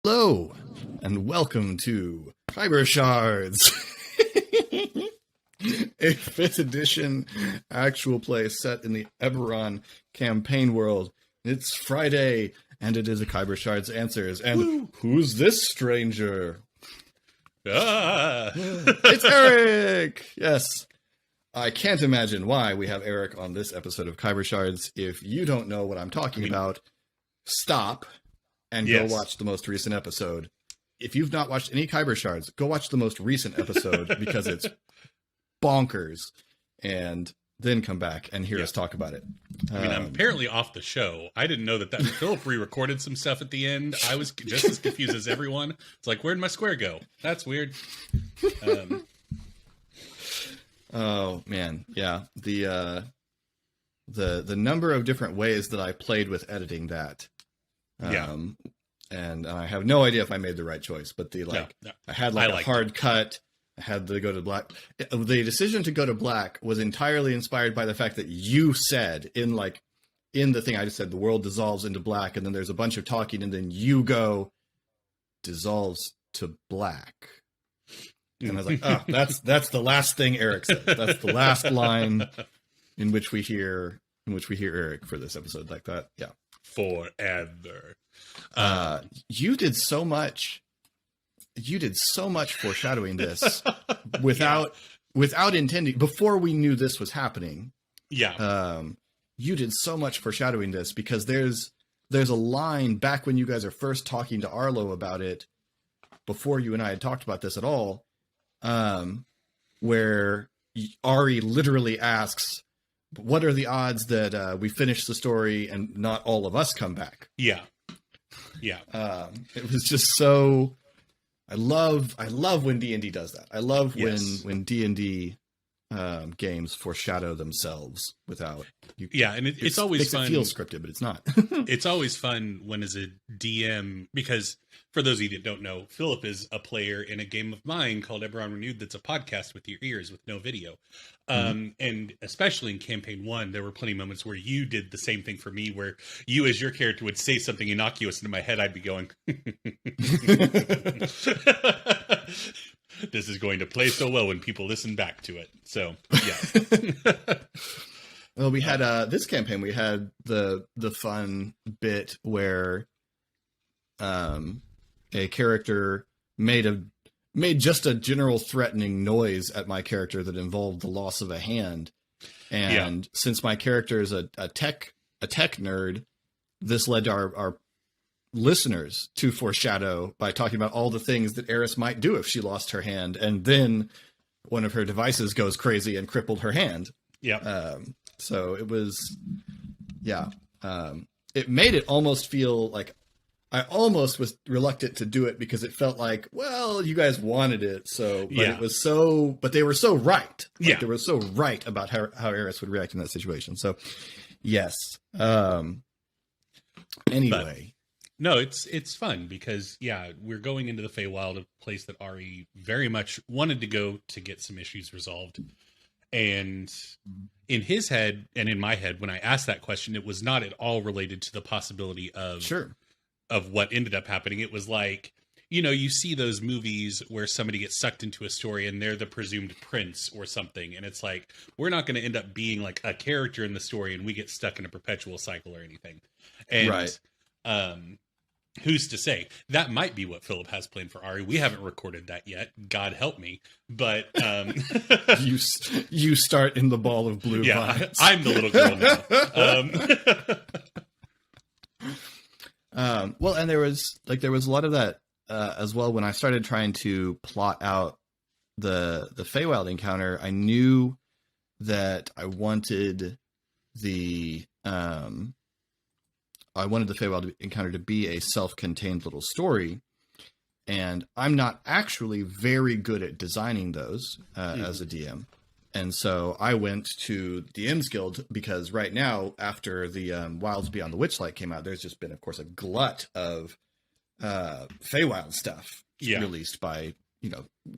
Hello, and welcome to Khyber Shards, a 5th edition actual play set in the Eberron campaign world. It's Friday, and it is a Khyber Shards Answers. And who's this stranger? It's Eric! Yes. I can't imagine why we have Eric on this episode of Khyber Shards. If you don't know what I'm talking about, stop and go watch the most recent episode. If you've not watched any Khyber Shards, go watch the most recent episode because it's bonkers, and then come back and hear us talk about it. I'm apparently off the show. I didn't know that Philip re-recorded some stuff at the end. I was just as confused as everyone. It's like, where'd my square go? That's weird. Oh man, yeah. The number of different ways that I played with editing that. And I have no idea if I made the right choice, but I had a hard cut. I had to go to black. The decision to go to black was entirely inspired by the fact that you said in the thing I just said, the world dissolves into black, and then there's a bunch of talking, and then you go dissolves to black. And I was like, oh, that's the last thing Eric said. That's the last line in which we hear Eric for this episode like that. Yeah. Forever. You did so much foreshadowing this without intending, before we knew this was happening. Yeah. You did so much foreshadowing this because there's a line back when you guys are first talking to Arlo about it, before you and I had talked about this at all, where Ari literally asks, what are the odds that we finish the story and not all of us come back? Yeah. Yeah. It was just so... I love when D&D does that. I love when D&D games foreshadow themselves without... It's always fun. It feels scripted, but it's not. It's always fun when as a DM, because for those of you that don't know, Philip is a player in a game of mine called Eberron Renewed that's a podcast with your ears with no video. And especially in campaign 1, there were plenty of moments where you did the same thing for me, where you as your character would say something innocuous, and in my head I'd be going, this is going to play so well when people listen back to it. So, yeah. Well, we had this campaign, we had the fun bit where a character made just a general threatening noise at my character that involved the loss of a hand. And since my character is a tech nerd, this led to our listeners to foreshadow by talking about all the things that Eris might do if she lost her hand, and then one of her devices goes crazy and crippled her hand. Yeah. So it was, it made it almost feel like I almost was reluctant to do it because it felt like, well, you guys wanted it. So, but it was so, but they were so right. They were so right about how Eris would react in that situation. So yes. Anyway. No, it's fun because, we're going into the Feywild, a place that Ari very much wanted to go to get some issues resolved. And in his head and in my head, when I asked that question, it was not at all related to the possibility of what ended up happening. It was like, you see those movies where somebody gets sucked into a story and they're the presumed prince or something. And it's like, we're not going to end up being like a character in the story and we get stuck in a perpetual cycle or anything. And, who's to say? That might be what Philip has planned for Ari. We haven't recorded that yet. God help me. But you start in the ball of blue vines. I'm the little girl now. Well, and there was a lot of that as well when I started trying to plot out the Feywild encounter. I knew that I wanted the Feywild encounter to be a self-contained little story, and I'm not actually very good at designing those as a DM. And so I went to DM's Guild because right now, after the Wilds Beyond the Witchlight came out, there's just been, of course, a glut of Feywild stuff released by,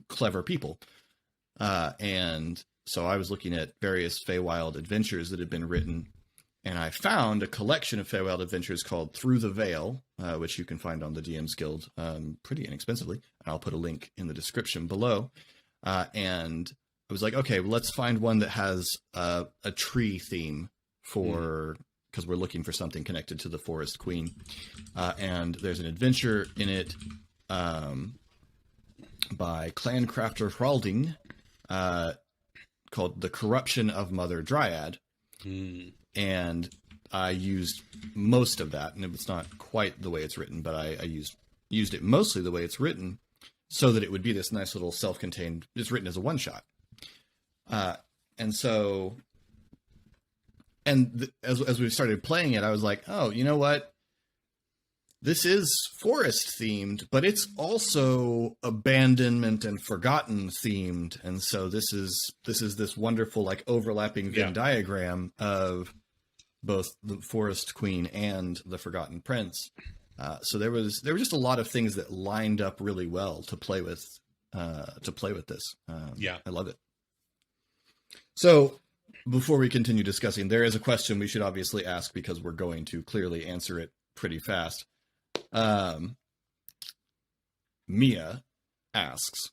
clever people. And so I was looking at various Feywild adventures that had been written. And I found a collection of Feywild adventures called Through the Veil, which you can find on the DM's Guild pretty inexpensively. I'll put a link in the description below. And I was like, okay, well, let's find one that has a tree theme for, because we're looking for something connected to the Forest Queen. And there's an adventure in it by Clancrafter Hralding called The Corruption of Mother Dryad. And I used most of that, and it's not quite the way it's written, but I used it mostly the way it's written, so that it would be this nice little self-contained. It's written as a one-shot, and so, as we started playing it, I was like, oh, you know what? This is forest themed, but it's also abandonment and forgotten themed, and so this is this wonderful like overlapping Venn diagram of both the Forest Queen and the Forgotten Prince. So there were just a lot of things that lined up really well to play with this. I love it. So before we continue discussing, there is a question we should obviously ask because we're going to clearly answer it pretty fast. Mia asks,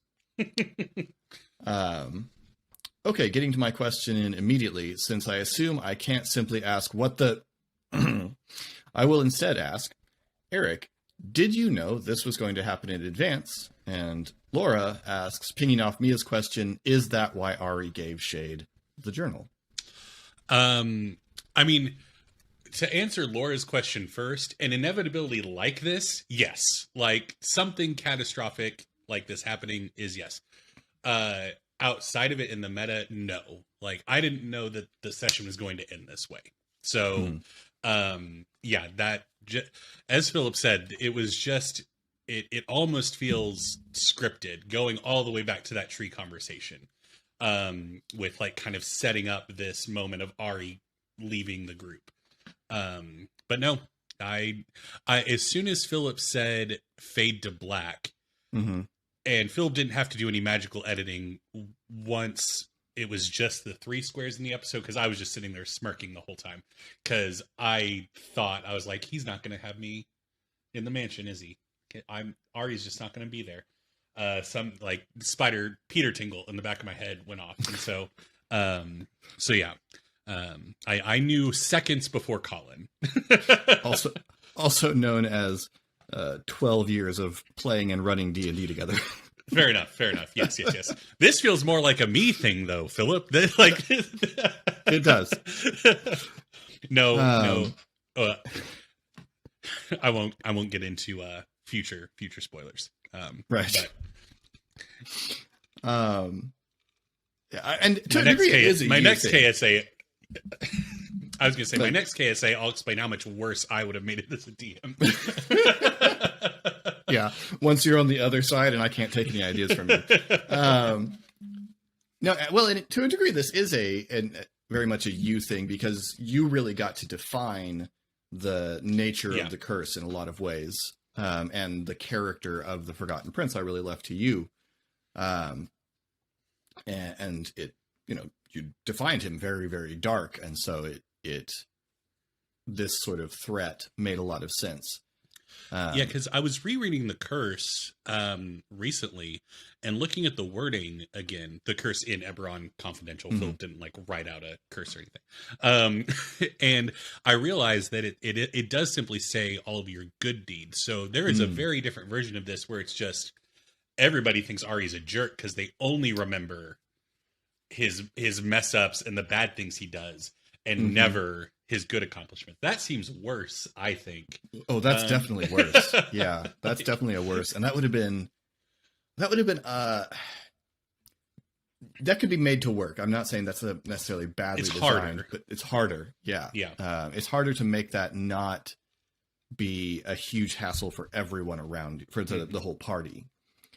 okay, getting to my question in immediately, since I assume I can't simply ask what the... I will instead ask, Eric, did you know this was going to happen in advance? And Laura asks, pinging off Mia's question, is that why Ari gave Shade the journal? I mean, to answer Laura's question first, an inevitability like this, yes. Like, something catastrophic like this happening is yes. Outside of it in the meta, no. Like, I didn't know that the session was going to end this way. So, as Philip said, it was just, it almost feels scripted, going all the way back to that tree conversation, with like kind of setting up this moment of Ari leaving the group. But no, I as soon as Philip said fade to black, and Philip didn't have to do any magical editing once it was just the 3 squares in the episode, because I was just sitting there smirking the whole time, because I was like, he's not going to have me in the mansion, is he? Ari's just not going to be there. Some like spider Peter tingle in the back of my head went off, and so yeah. I knew seconds before Colin. also known as 12 years of playing and running D&D together. Fair enough. Yes. This feels more like a me thing, though, Philip. Like it does. No. I won't get into future spoilers. Right. But, yeah, and to a degree, it is my next KSA. I was going to say, my next KSA, I'll explain how much worse I would have made it as a DM. Yeah, once you're on the other side and I can't take any ideas from you. No, well, and to a degree, this is very much a you thing, because you really got to define the nature of the curse in a lot of ways. And the character of the Forgotten Prince, I really left to you. And it, you defined him very, very dark. And so this sort of threat made a lot of sense. Yeah, because I was rereading The Curse recently and looking at the wording again, The Curse in Eberron Confidential. Philip didn't like write out a curse or anything. And I realized that it does simply say all of your good deeds. So there is a very different version of this where it's just everybody thinks Ari's a jerk because they only remember his mess ups and the bad things he does, and never his good accomplishment. That seems worse, I think. Oh, that's definitely worse. Yeah, that's definitely a worse. And that would have been that could be made to work. I'm not saying that's necessarily badly designed, but it's harder. Yeah. It's harder to make that not be a huge hassle for everyone around, for the whole party.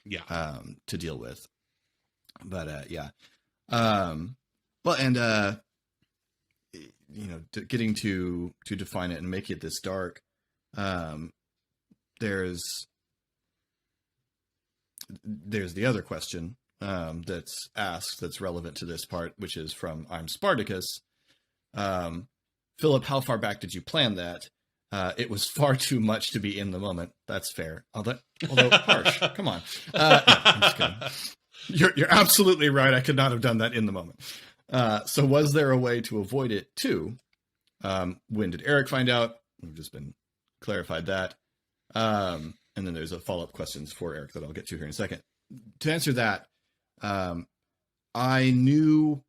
Yeah. To deal with. But yeah. Well, and getting to define it and make it this dark, there's the other question that's asked that's relevant to this part, which is from I'm Spartacus, Philip, how far back did you plan that? It was far too much to be in the moment. That's fair. Although harsh. Come on. No, I'm just kidding. You're absolutely right. I could not have done that in the moment. So was there a way to avoid it too? When did Eric find out? We've just been clarified that. And then there's a follow-up questions for Eric that I'll get to here in a second. To answer that, I knew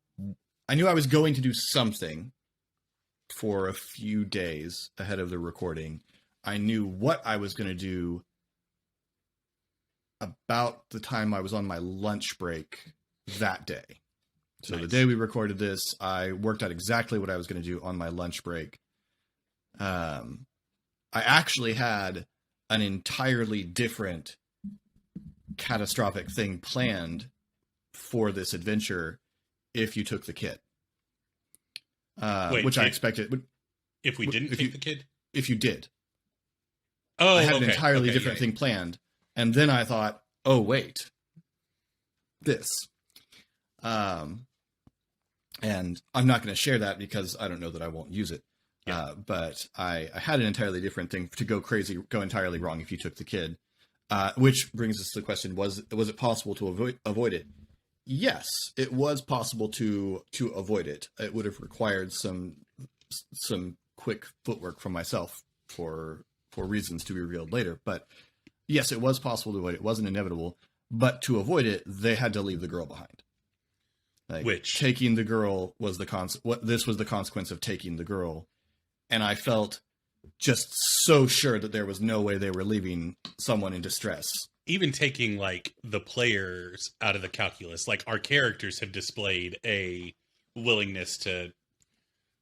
I was going to do something for a few days ahead of the recording. I knew what I was going to do about the time I was on my lunch break that day. So nice. The day we recorded this, I worked out exactly what I was going to do on my lunch break. I actually had an entirely different catastrophic thing planned for this adventure if you took the kid. Which I expected. If we didn't take the kid? If you did. Oh, I had an entirely different thing planned. And then I thought, oh, wait. This. And I'm not going to share that because I don't know that I won't use it. Yeah. But I had an entirely different thing to go entirely wrong if you took the kid. Which brings us to the question, was it possible to avoid it? Yes, it was possible to avoid it. It would have required some quick footwork from myself for reasons to be revealed later. But yes, it was possible to avoid it. It wasn't inevitable. But to avoid it, they had to leave the girl behind. Which taking the girl was this was the consequence of taking the girl. And I felt just so sure that there was no way they were leaving someone in distress. Even taking like the players out of the calculus, like our characters have displayed a willingness to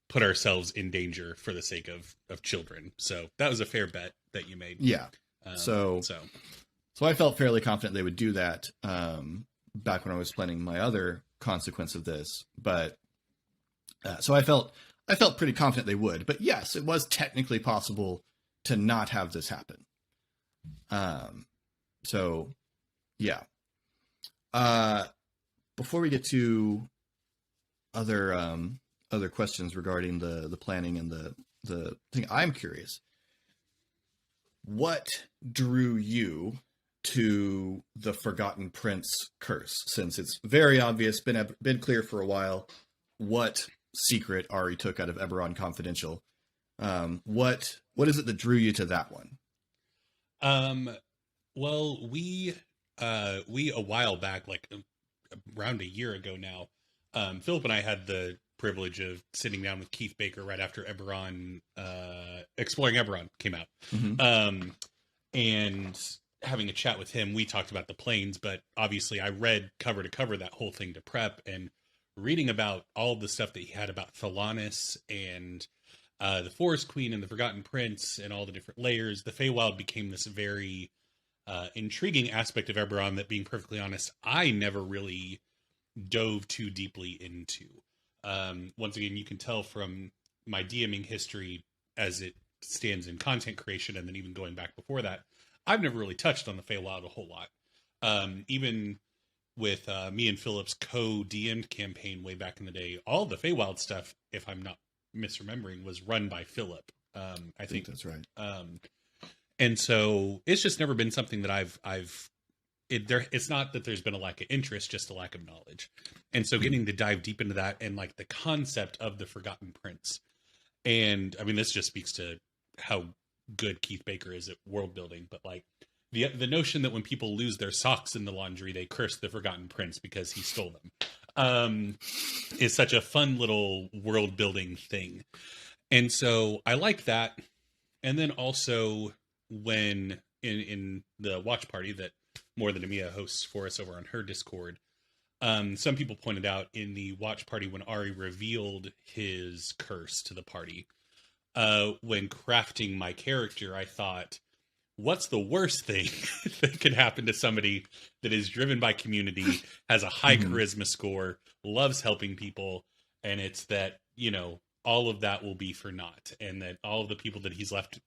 put ourselves in danger for the sake of children. So that was a fair bet that you made. Yeah. So I felt fairly confident they would do that back when I was planning my other consequence of this. But so I felt pretty confident they would. But yes, it was technically possible to not have this happen. So, yeah. Before we get to other questions regarding the planning and the thing, I'm curious. What drew you to the Forgotten Prince curse? Since it's very obvious, been clear for a while, what secret Ari took out of Eberron Confidential. What is it that drew you to that one? Well, we a while back, like around a year ago now, Philip and I had the privilege of sitting down with Keith Baker right after Eberron, Exploring Eberron came out. Mm-hmm. And having a chat with him, we talked about the planes, but obviously I read cover to cover that whole thing to prep, and reading about all of the stuff that he had about Thalanis and the Forest Queen and the Forgotten Prince and all the different layers, the Feywild became this very intriguing aspect of Eberron that, being perfectly honest, I never really dove too deeply into. Once again, you can tell from my DMing history as it stands in content creation, and then even going back before that, I've never really touched on the Feywild a whole lot. Even with me and Philip's co-DM'd campaign way back in the day, all the Feywild stuff, if I'm not misremembering, was run by Philip. I think that's right. And so it's just never been something that it's not that there's been a lack of interest, just a lack of knowledge. And so getting to dive deep into that and like the concept of the Forgotten Prince. And I mean, this just speaks to how good Keith Baker is at world building, but like the notion that when people lose their socks in the laundry, they curse the Forgotten Prince because he stole them, is such a fun little world building thing. And so I like that. And then also when in the watch party that More Than Amia hosts for us over on her Discord, some people pointed out in the watch party when Ari revealed his curse to the party, when crafting my character, I thought, what's the worst thing that could happen to somebody that is driven by community, has a high charisma score, loves helping people, and it's that, you know, all of that will be for naught, and that all of the people that he's left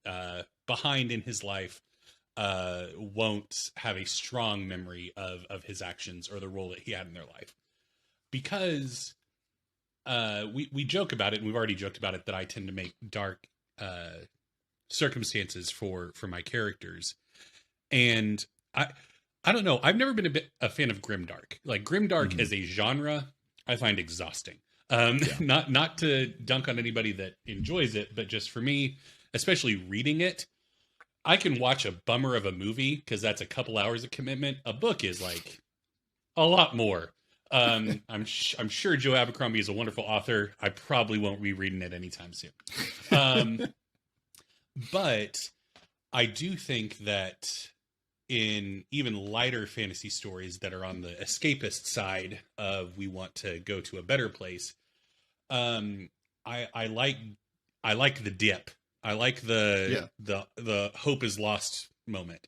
behind in his life won't have a strong memory of his actions or the role that he had in their life. Because we joke about it, and we've already joked about it, that I tend to make dark circumstances for my characters. And I don't know. I've never been a fan of grimdark. Like grimdark as a genre, I find exhausting. Not to dunk on anybody that enjoys it, but just for me, especially reading it, I can watch a bummer of a movie because that's a couple hours of commitment. A book is like a lot more. I'm sure Joe Abercrombie is a wonderful author. I probably won't be reading it anytime soon. But I do think that in even lighter fantasy stories that are on the escapist side of we want to go to a better place, I like the dip. I like the hope is lost moment.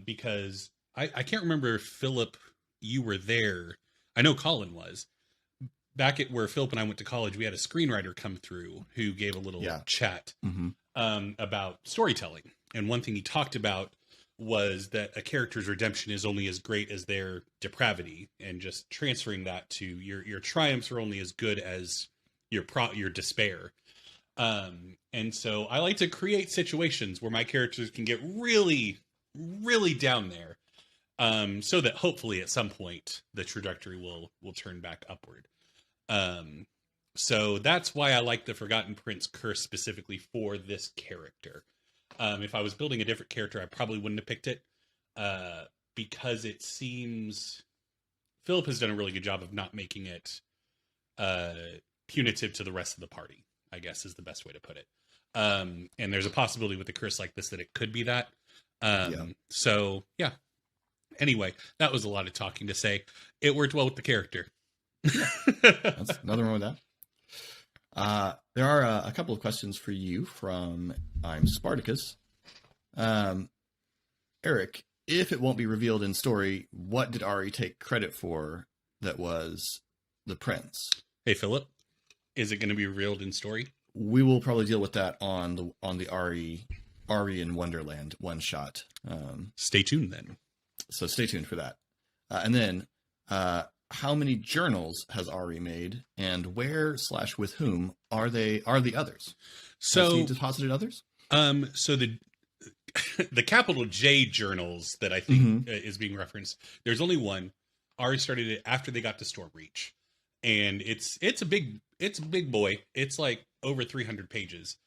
Because I can't remember if Philip, you were there. I know Colin was. Back at where Philip and I went to college, we had a screenwriter come through who gave a little chat about storytelling. And one thing he talked about was that a character's redemption is only as great as their depravity, and just transferring that to your triumphs are only as good as your despair. And so I like to create situations where my characters can get really, really down there. So that hopefully at some point the trajectory will turn back upward. So that's why I like the Forgotten Prince curse specifically for this character. If I was building a different character, I probably wouldn't have picked it, because it seems Philip has done a really good job of not making it punitive to the rest of the party, I guess is the best way to put it. And there's a possibility with a curse like this that it could be that. So yeah. Anyway, that was a lot of talking to say. It worked well with the character. That's nothing wrong with that. There are a couple of questions for you from I'm Spartacus. Eric, if it won't be revealed in story, what did Ari take credit for that was the prince? Hey, Philip, is it going to be revealed in story? We will probably deal with that on the Ari in Wonderland one shot. Stay tuned then. So stay tuned for that. And then, how many journals has Ari made, and where/with whom are the others? So has he deposited others? So the capital J journals that I think is being referenced, there's only one. Ari started it after they got to Stormreach, and it's a big boy. It's like over 300 pages.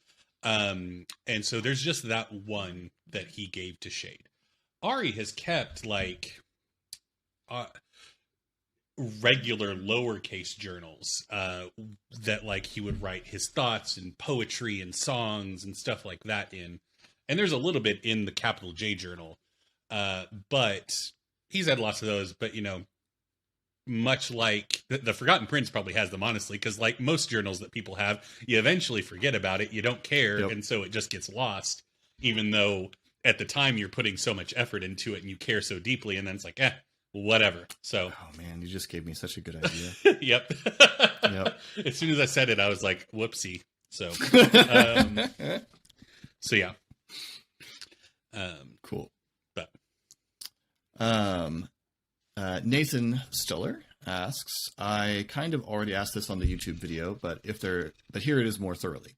And so there's just that one that he gave to Shade. Ari has kept like regular lowercase journals that like he would write his thoughts and poetry and songs and stuff like that in. And there's a little bit in the capital J journal, but he's had lots of those. But, you know, much like the Forgotten Prince probably has them, honestly, because like most journals that people have, you eventually forget about it. You don't care. And so it just gets lost, even though at the time you're putting so much effort into it and you care so deeply. And then it's like, whatever. So, oh man, you just gave me such a good idea. Yep. As soon as I said it, I was like, whoopsie. So, so yeah. Cool. But, Nathan Stiller asks, I kind of already asked this on the YouTube video, but here it is more thoroughly.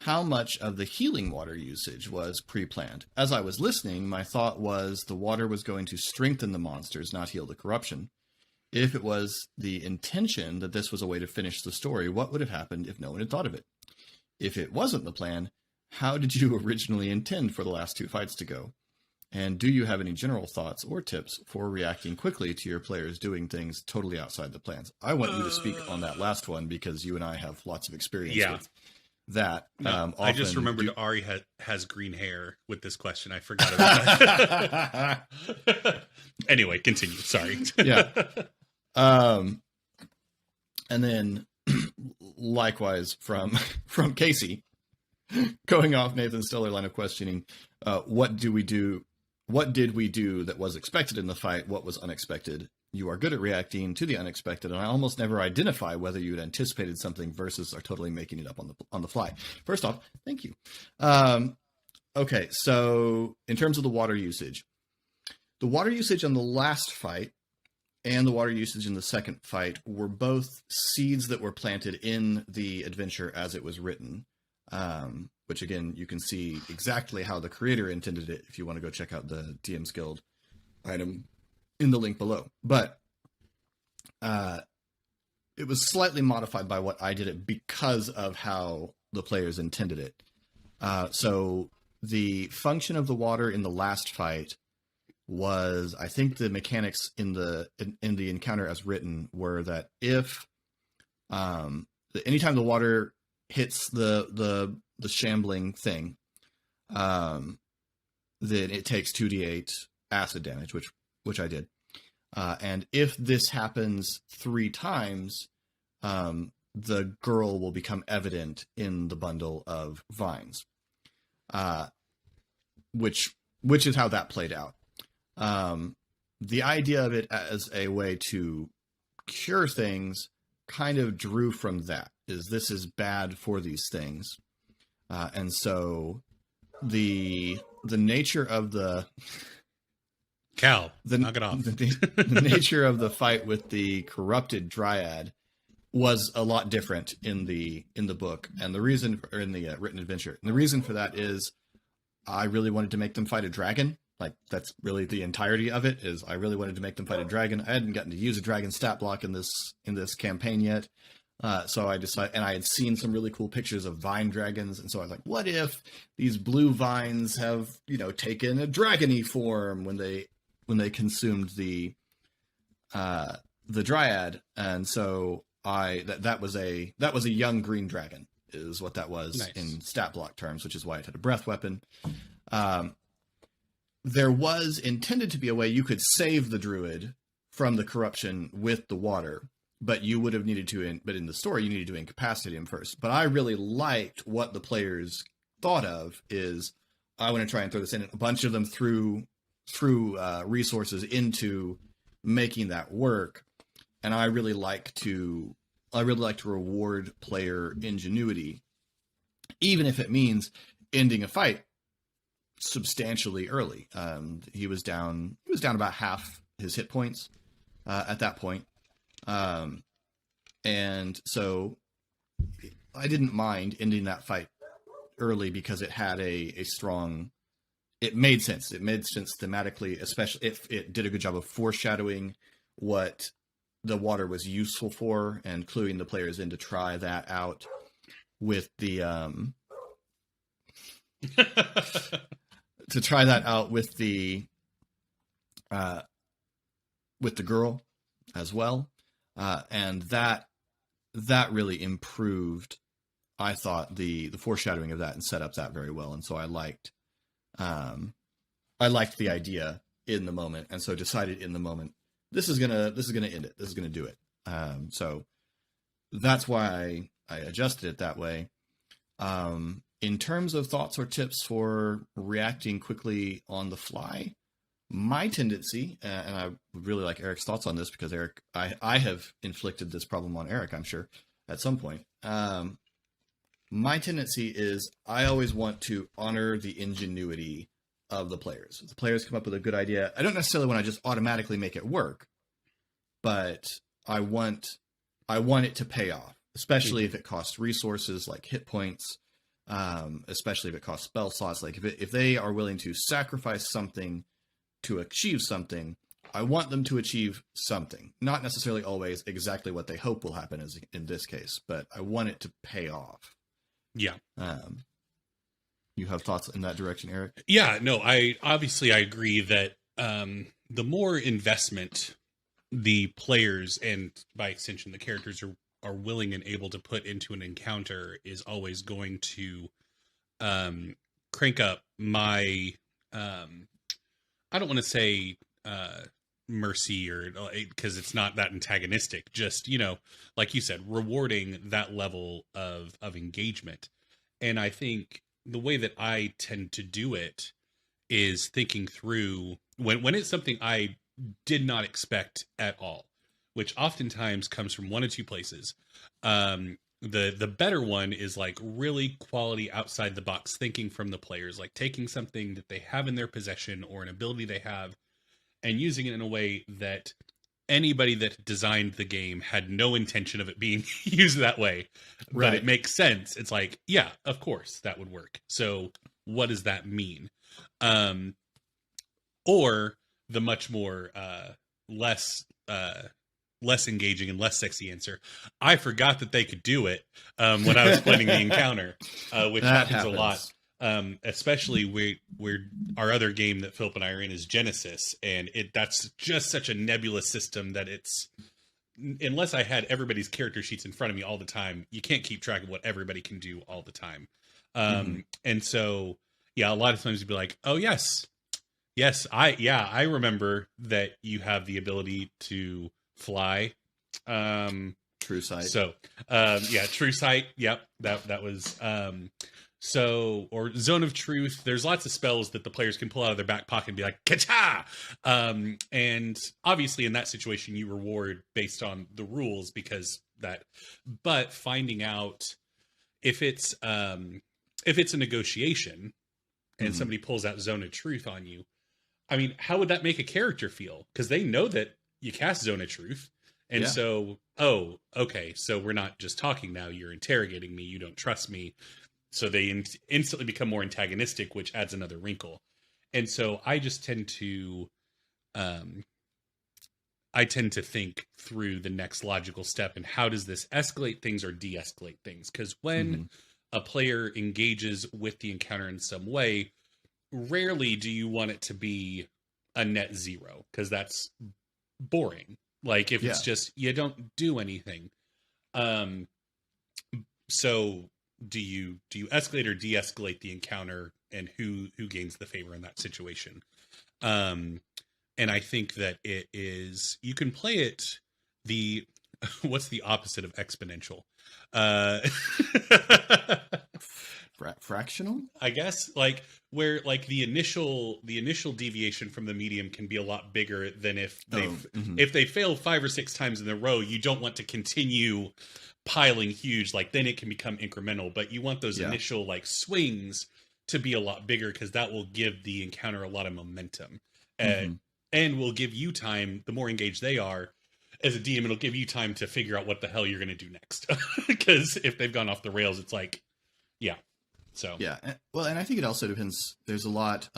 How much of the healing water usage was pre-planned? As I was listening, my thought was the water was going to strengthen the monsters, not heal the corruption. If it was the intention that this was a way to finish the story, what would have happened if no one had thought of it? If it wasn't the plan, how did you originally intend for the last two fights to go? And do you have any general thoughts or tips for reacting quickly to your players doing things totally outside the plans? I want you to speak on that last one because you and I have lots of experience with that. No, I just remembered Ari has green hair with this question. I forgot about that. Anyway, continue. Sorry. Yeah. And then likewise from Casey, going off Nathan Stiller line of questioning, what did we do that was expected in the fight? What was unexpected? You are good at reacting to the unexpected, and I almost never identify whether you had anticipated something versus are totally making it up on the fly. First off, thank you. Okay, so in terms of the water usage on the last fight, and the water usage in the second fight were both seeds that were planted in the adventure as it was written, which again, you can see exactly how the creator intended it if you want to go check out the DM's Guild item in the link below. But it was slightly modified by what I did it because of how the players intended it. So the function of the water in the last fight was, I think the mechanics in the encounter as written were that if anytime the water hits the shambling thing, then it takes 2d8 acid damage, which I did. And if this happens 3 times, the girl will become evident in the bundle of vines, which is how that played out. The idea of it as a way to cure things kind of drew from that. This is bad for these things. And so the nature of the knock it off. The nature of the fight with the corrupted dryad was a lot different in the book, and the reason, or in the written adventure. And the reason for that is I really wanted to make them fight a dragon. Like, that's really the entirety of it, is I really wanted to make them fight a dragon. I hadn't gotten to use a dragon stat block in this campaign yet. So I decided, and I had seen some really cool pictures of vine dragons. And so I was like, what if these blue vines have, taken a dragony form when they consumed the dryad? And so that was a young green dragon is what that was. Nice. In stat block terms, which is why it had a breath weapon. There was intended to be a way you could save the druid from the corruption with the water, but you would have needed to, but in the story, you needed to incapacitate him first. But I really liked what the players thought of is, I want to try and throw this in. A bunch of them threw resources into making that work. And I really like to reward player ingenuity, even if it means ending a fight substantially early. He was down about half his hit points at that point. And so I didn't mind ending that fight early because it had a strong, it made sense. It made sense thematically, especially if it did a good job of foreshadowing what the water was useful for and cluing the players in to try that out with the, with the girl as well. And that really improved, I thought, the foreshadowing of that and set up that very well. And so I liked the idea in the moment. And so decided in the moment, this is gonna end it. This is gonna do it. So that's why I adjusted it that way. In terms of thoughts or tips for reacting quickly on the fly, my tendency, and I would really like Eric's thoughts on this because Eric, I have inflicted this problem on Eric, I'm sure, at some point. My tendency is I always want to honor the ingenuity of the players. If the players come up with a good idea, I don't necessarily want to just automatically make it work, but I want it to pay off, especially if it costs resources like hit points, especially if it costs spell slots. Like if they are willing to sacrifice something to achieve something, I want them to achieve something. Not necessarily always exactly what they hope will happen as in this case, but I want it to pay off. Yeah. You have thoughts in that direction, Eric? Yeah, no, I agree that the more investment the players and by extension the characters are willing and able to put into an encounter is always going to crank up my I don't want to say mercy, or because it's not that antagonistic, just, like you said, rewarding that level of engagement. And I think the way that I tend to do it is thinking through when it's something I did not expect at all, which oftentimes comes from one of two places. The better one is like really quality outside the box thinking from the players, like taking something that they have in their possession or an ability they have and using it in a way that anybody that designed the game had no intention of it being used that way, but it makes sense. It's like, yeah, of course that would work. So what does that mean? Or the much more less engaging and less sexy answer, I forgot that they could do it when I was planning the encounter, which happens a lot. Especially we're our other game that Philip and I are in is Genesis, and that's just such a nebulous system that it's, unless I had everybody's character sheets in front of me all the time, you can't keep track of what everybody can do all the time. And so, yeah, a lot of times you'd be like, oh yes, I remember that you have the ability to fly. True sight. So, true sight. Yep. That was, so, or Zone of Truth. There's lots of spells that the players can pull out of their back pocket and be like, "Kacha!" And obviously, in that situation, you reward based on the rules because that. But finding out if it's a negotiation and somebody pulls out Zone of Truth on you, I mean, how would that make a character feel? Because they know that you cast Zone of Truth, and so, oh, okay, so we're not just talking now. You're interrogating me. You don't trust me. So they instantly become more antagonistic, which adds another wrinkle. And so I just tend to, think through the next logical step and how does this escalate things or de-escalate things? Because when a player engages with the encounter in some way, rarely do you want it to be a net zero, because that's boring. Like if it's just, you don't do anything. So do you escalate or de-escalate the encounter, and who gains the favor in that situation? And I think that it is, you can play it what's the opposite of exponential? Fractional, I guess, like where like the initial deviation from the medium can be a lot bigger than if they fail 5 or 6 times in a row. You don't want to continue piling huge, like then it can become incremental, but you want those initial like swings to be a lot bigger, because that will give the encounter a lot of momentum, and will give you time. The more engaged they are as a DM, it'll give you time to figure out what the hell you're going to do next, because if they've gone off the rails, it's like, well, and I think it also depends. There's a lot.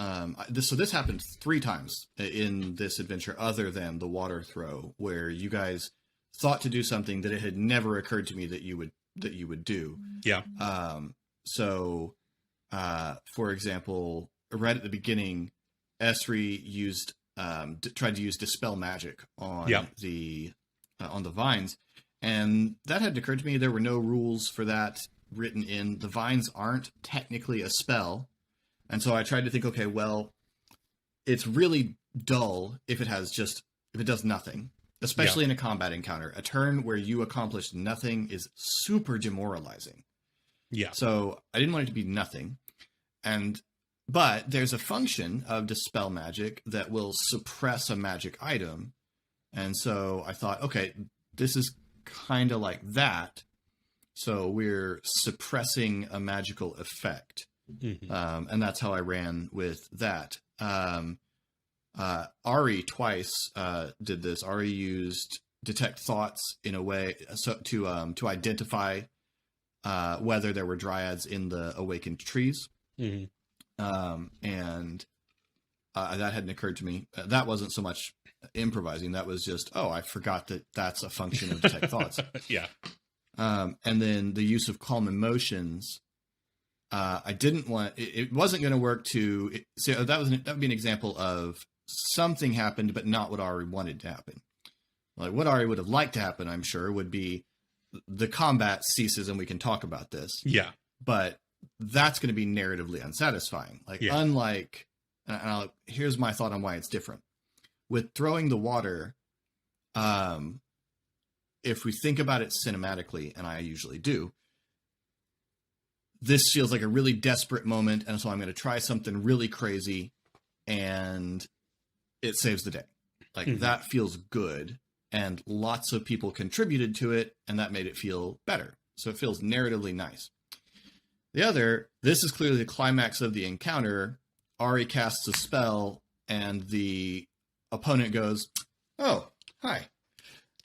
This happened 3 times in this adventure, other than the water throw, where you guys thought to do something that it had never occurred to me that you would do. So, for example, right at the beginning, Esri tried to use Dispel Magic on the vines, and that had occurred to me. There were no rules for that written in. The vines aren't technically a spell, and so I tried to think, okay, well, it's really dull if it does nothing. Especially in a combat encounter. A turn where you accomplish nothing is super demoralizing. So I didn't want it to be nothing. But there's a function of Dispel Magic that will suppress a magic item. And so I thought, okay, this is kind of like that. So we're suppressing a magical effect. And that's how I ran with that. Ari twice did this. Ari used Detect Thoughts in a way to identify whether there were dryads in the awakened trees. And that hadn't occurred to me. That wasn't so much improvising. That was just, I forgot that that's a function of Detect Thoughts. And then the use of Calm Emotions. I didn't want it wasn't going to work so that would be an example of something happened, but not what Ari wanted to happen. Like what Ari would have liked to happen, I'm sure, would be the combat ceases and we can talk about this. But that's going to be narratively unsatisfying. Like unlike, here's my thought on why it's different. With throwing the water, if we think about it cinematically, and I usually do, this feels like a really desperate moment, and so I'm going to try something really crazy, and it saves the day. Like that feels good, and lots of people contributed to it, and that made it feel better. So it feels narratively nice. The other, this is clearly the climax of the encounter. Ari casts a spell, and the opponent goes, "Oh, hi,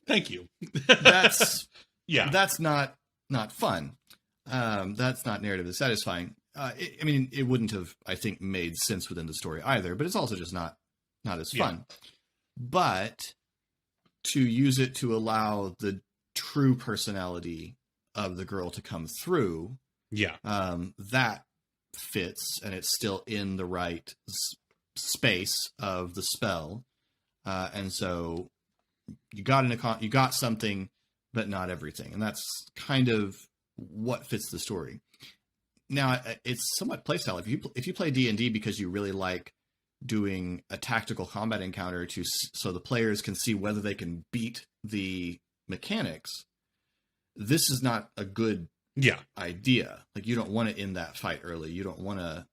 Thank you. That's yeah. That's not fun. That's not narratively satisfying. I mean, it wouldn't have, I think, made sense within the story either. But it's also just not as fun. Yeah. But to use it to allow the true personality of the girl to come through, that fits, and it's still in the right space of the spell, and so you got something, but not everything, and that's kind of what fits the story. Now, it's somewhat playstyle. If you play D&D because you really like doing a tactical combat encounter so the players can see whether they can beat the mechanics, this is not a good idea. Like, you don't want to end that fight early. You don't want to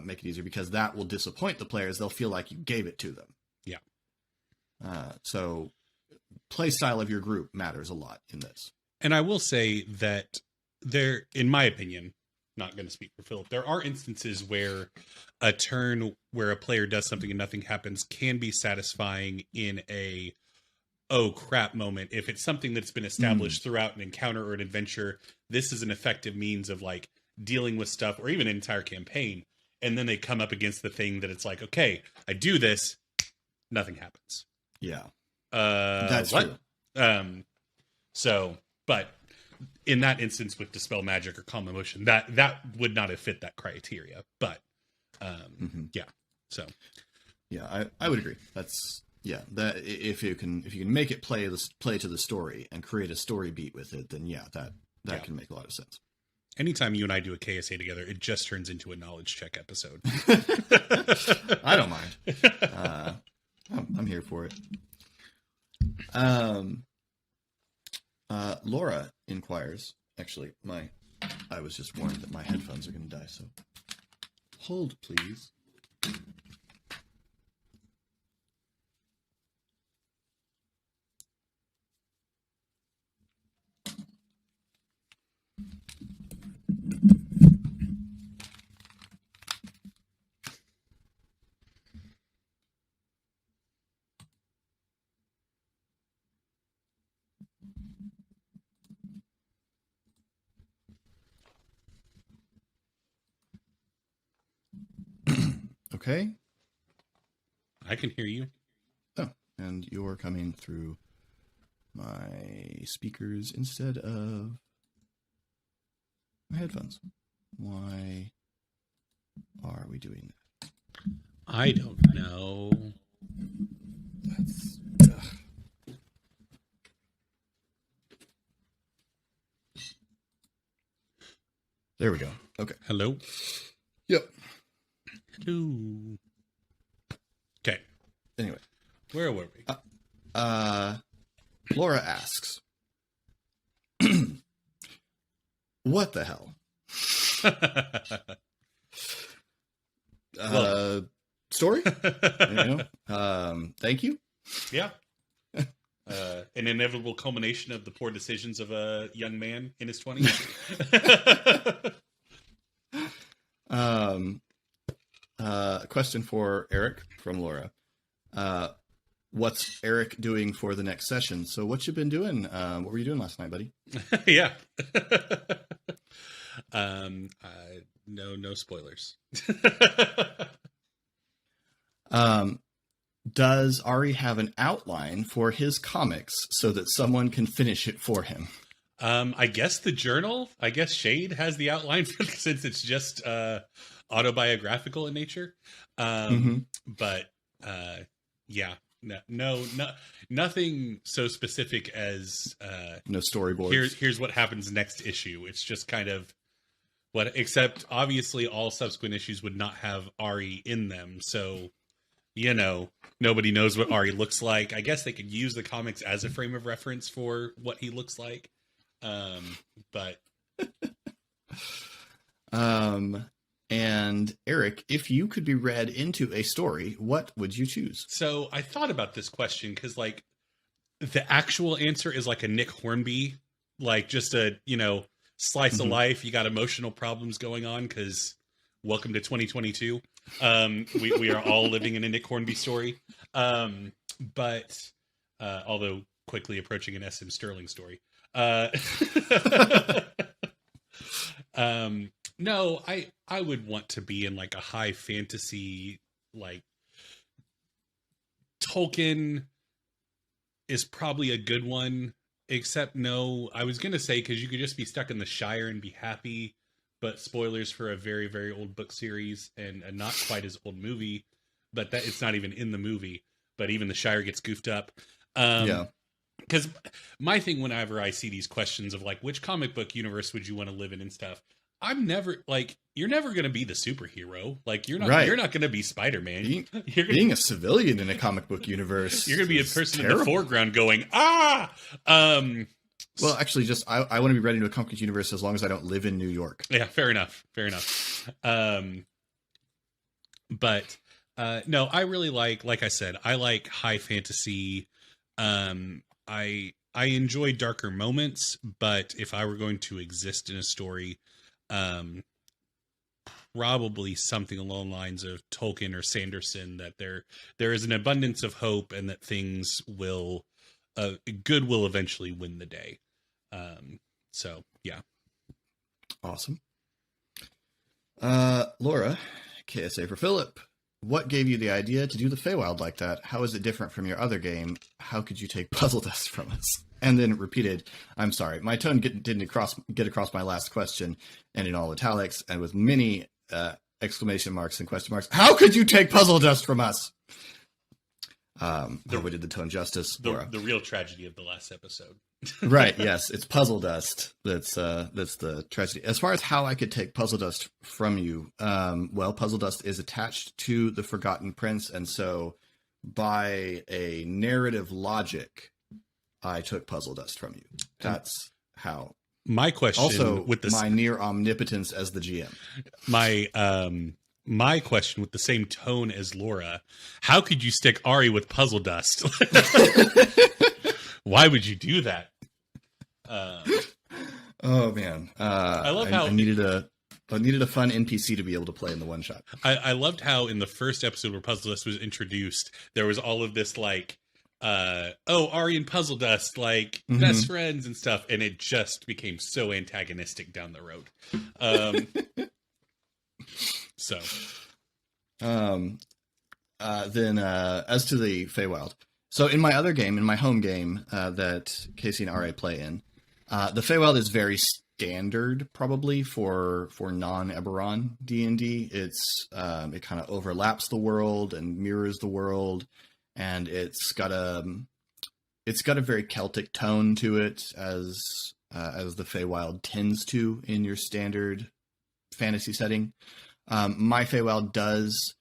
make it easier, because that will disappoint the players. They'll feel like you gave it to them. Yeah. So play style of your group matters a lot in this. And I will say that there, in my opinion, not going to speak for Philip, there are instances where a turn where a player does something and nothing happens can be satisfying in a oh crap moment. If it's something that's been established throughout an encounter or an adventure, this is an effective means of like dealing with stuff, or even an entire campaign. And then they come up against the thing that it's like, okay, I do this, nothing happens. Yeah. That's true. So, but in that instance with Dispel Magic or Calm Emotion, that would not have fit that criteria. But, yeah. So, yeah, I would agree. That's, yeah, that if you can make it play to the story and create a story beat with it, then that can make a lot of sense. Anytime you and I do a KSA together, it just turns into a knowledge check episode. I don't mind. I'm here for it. Laura inquires. Actually, I was just warned that my headphones are going to die, so hold, please. Okay. I can hear you. Oh, and you're coming through my speakers instead of my headphones. Why are we doing that? I don't know. That's... There we go. Okay. Hello? Yep. Hello. Okay. Anyway. Where were we? Laura asks, what the hell? Story? Thank you. Yeah. An inevitable culmination of the poor decisions of a young man in his 20s. Question for Eric from Laura. What's Eric doing for the next session? So what you been doing? What were you doing last night, buddy? Yeah. No spoilers. Does Ari have an outline for his comics so that someone can finish it for him? I guess the journal, Shade has the outline for this, since it's just autobiographical in nature. But yeah, no, nothing so specific as no storyboards. Here's what happens next issue. It's just kind of except obviously all subsequent issues would not have Ari in them. So, nobody knows what Ari looks like. I guess they could use the comics as a frame of reference for what he looks like. But and Eric, if you could be read into a story, what would you choose? So I thought about this question because, like, the actual answer is like a Nick Hornby, like just a, slice of life. You got emotional problems going on because welcome to 2022. We are all living in a Nick Hornby story. But although quickly approaching an SM Sterling story. No, I would want to be in like a high fantasy, like Tolkien is probably a good one, except no, I was going to say, cause you could just be stuck in the Shire and be happy, but spoilers for a very, very old book series and a not quite as old movie, but that it's not even in the movie, but even the Shire gets goofed up. Yeah. Because my thing whenever I see these questions of like, which comic book universe would you want to live in and stuff, I'm never like, you're never going to be the superhero. Like you're not, you're not going to be Spider-Man. Being a civilian in a comic book universe, you're going to be a person in the foreground going, ah. Well, actually, just I want to be ready to a comic book universe as long as I don't live in New York. Yeah, fair enough. But no, I really like I said, I like high fantasy. I enjoy darker moments, but if I were going to exist in a story, probably something along the lines of Tolkien or Sanderson, that there is an abundance of hope and that things will, good will eventually win the day. So yeah. Awesome. Laura, KSA for Philip. What gave you the idea to do the Feywild like that? How is it different from your other game? How could you take puzzle dust from us? And then repeated, I'm sorry, my tone didn't get across my last question, and in all italics and with many exclamation marks and question marks. How could you take puzzle dust from us? We did the tone justice. Laura. The real tragedy of the last episode. Right. Yes, it's puzzle dust. That's the tragedy. As far as how I could take puzzle dust from you, well, puzzle dust is attached to the Forgotten Prince, and so by a narrative logic, I took puzzle dust from you. That's how. My question, also with my near omnipotence as the GM. My question, with the same tone as Laura, how could you stick Ari with puzzle dust? Why would you do that? Oh man, I love how I needed a fun NPC to be able to play in the one shot. I loved how in the first episode where puzzle dust was introduced, there was all of this like, Ari and puzzle dust like best friends and stuff, and it just became so antagonistic down the road. So, then as to the Feywild. So in my other game, in my home game that Casey and RA play in, the Feywild is very standard, probably for non-Eberron D&D. It kind of overlaps the world and mirrors the world, and it's got a very Celtic tone to it, as the Feywild tends to in your standard fantasy setting. My Feywild does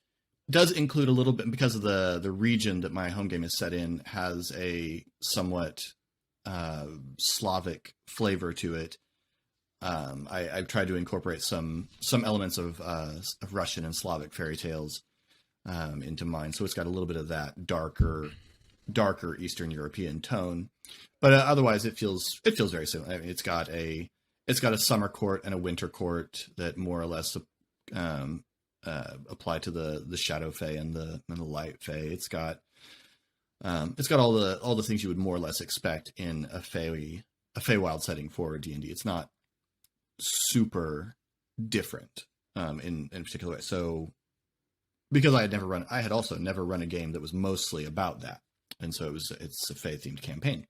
include a little bit, because of the region that my home game is set in has a somewhat Slavic flavor to it. I've tried to incorporate some elements of Russian and Slavic fairy tales into mine, so it's got a little bit of that darker Eastern European tone. But otherwise, it feels very similar. I mean, it's got a summer court and a winter court that more or less apply to the Shadow Fae and the Light Fae. It's got all the things you would more or less expect in a Feywild setting for D&D. It's not super different in a particular way. So because I had also never run a game that was mostly about that, and so it's a Fae themed campaign.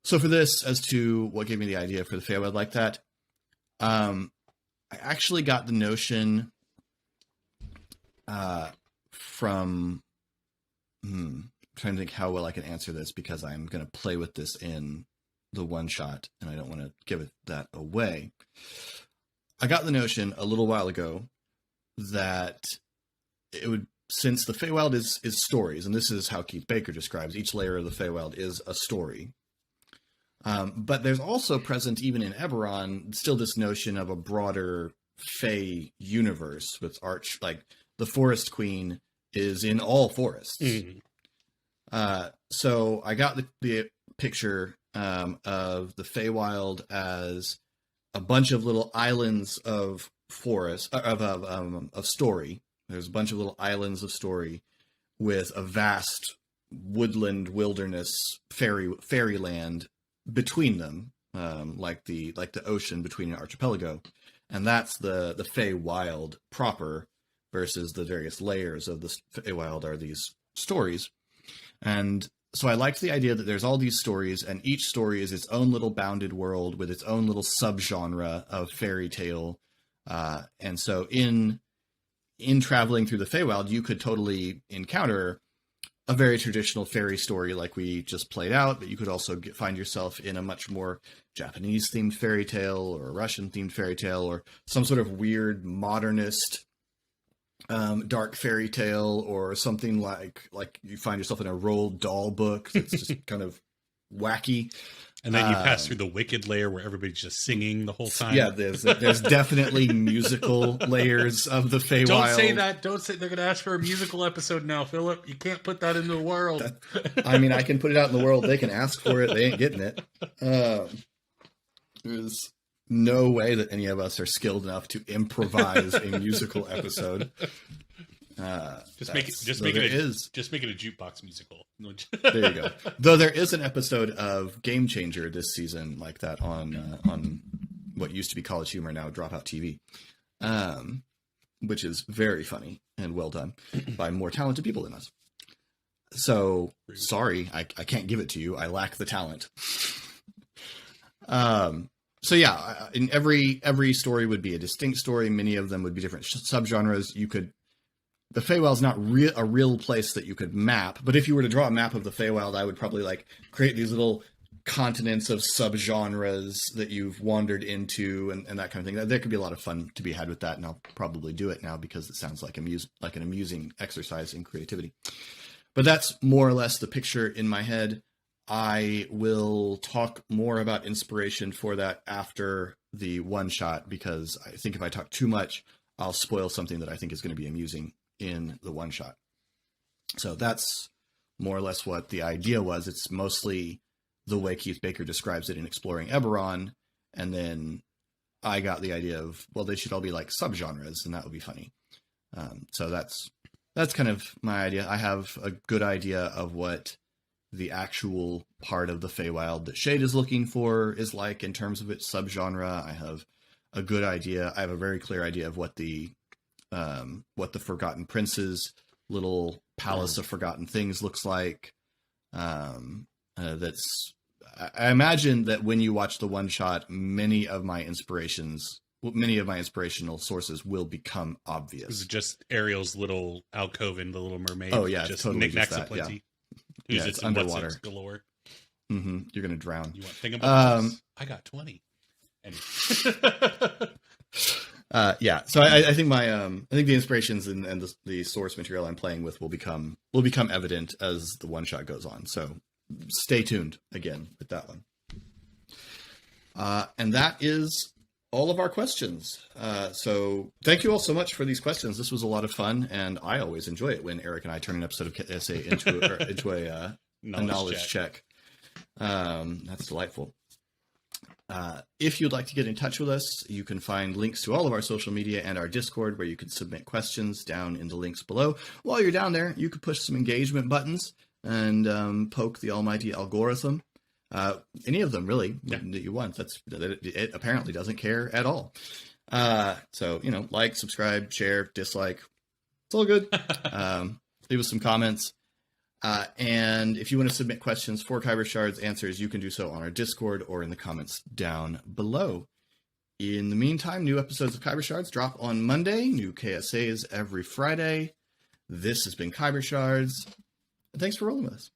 So for this, as to what gave me the idea for the Feywild like that, I actually got the notion from I'm trying to think how well I can answer this, because I'm going to play with this in the one shot and I don't want to give that away. I got the notion a little while ago that it would, since the Feywild is stories, and this is how Keith Baker describes each layer of the Feywild is a story. But there's also present, even in Eberron, still this notion of a broader Fey universe with like the Forest Queen is in all forests. So I got the picture of the Feywild as a bunch of little islands of forest of story. There's a bunch of little islands of story with a vast woodland, wilderness, fairyland between them, like the ocean between an archipelago, and that's the Feywild proper, versus the various layers of the Feywild are these stories. And so I liked the idea that there's all these stories, and each story is its own little bounded world with its own little subgenre of fairy tale. And so in traveling through the Feywild, you could totally encounter a very traditional fairy story like we just played out, but you could also find yourself in a much more Japanese-themed fairy tale, or a Russian-themed fairy tale, or some sort of weird modernist dark fairy tale, or something like you find yourself in a Roald Dahl book that's just kind of wacky. And then you pass through the wicked layer where everybody's just singing the whole time. Yeah, there's definitely musical layers of the Feywild. Don't say that. Don't say they're going to ask for a musical episode now, Philip. You can't put that into the world. I mean, I can put it out in the world. They can ask for it. They ain't getting it. There's no way that any of us are skilled enough to improvise a musical episode. Just make it a jukebox musical. There you go. Though there is an episode of Game Changer this season like that on what used to be College Humor, now Dropout TV, which is very funny and well done by more talented people than us. So sorry, I can't give it to you. I lack the talent. So yeah, in every story would be a distinct story. Many of them would be different subgenres. The Feywild's not a real place that you could map, but if you were to draw a map of the Feywild, I would probably like create these little continents of subgenres that you've wandered into, and that kind of thing. There could be a lot of fun to be had with that, and I'll probably do it now because it sounds like an amusing exercise in creativity. But that's more or less the picture in my head. I will talk more about inspiration for that after the one shot, because I think if I talk too much, I'll spoil something that I think is going to be amusing in the one shot. So that's more or less what the idea was. It's mostly the way Keith Baker describes it in Exploring Eberron. And then I got the idea of, well, they should all be like subgenres, and that would be funny. So that's kind of my idea. I have a good idea of what the actual part of the Feywild that Shade is looking for is like in terms of its subgenre. I have a good idea. I have a very clear idea of what the Forgotten Prince's little palace of forgotten things looks like. I imagine that when you watch the one shot, many of my inspirational sources will become obvious. Is it just Ariel's little alcove in The Little Mermaid? Oh yeah, just totally knickknacks aplenty. Yeah, it's underwater galore. Mm-hmm. You're gonna drown. You want think about this? I got 20. Yeah. So I think I think the inspirations and the source material I'm playing with will become evident as the one shot goes on. So stay tuned again with that one. And that is all of our questions. So thank you all so much for these questions. This was a lot of fun, and I always enjoy it when Eric and I turn an episode of Essay into a knowledge check. That's delightful. If you'd like to get in touch with us, you can find links to all of our social media and our Discord, where you can submit questions down in the links below. While you're down there, you could push some engagement buttons and poke the almighty algorithm. Any of them, really, that you want. It apparently doesn't care at all. So, like, subscribe, share, dislike. It's all good. Leave us some comments. And if you want to submit questions for Khyber Shards answers, you can do so on our Discord or in the comments down below. In the meantime, new episodes of Khyber Shards drop on Monday, new KSAs every Friday. This has been Khyber Shards, and thanks for rolling with us.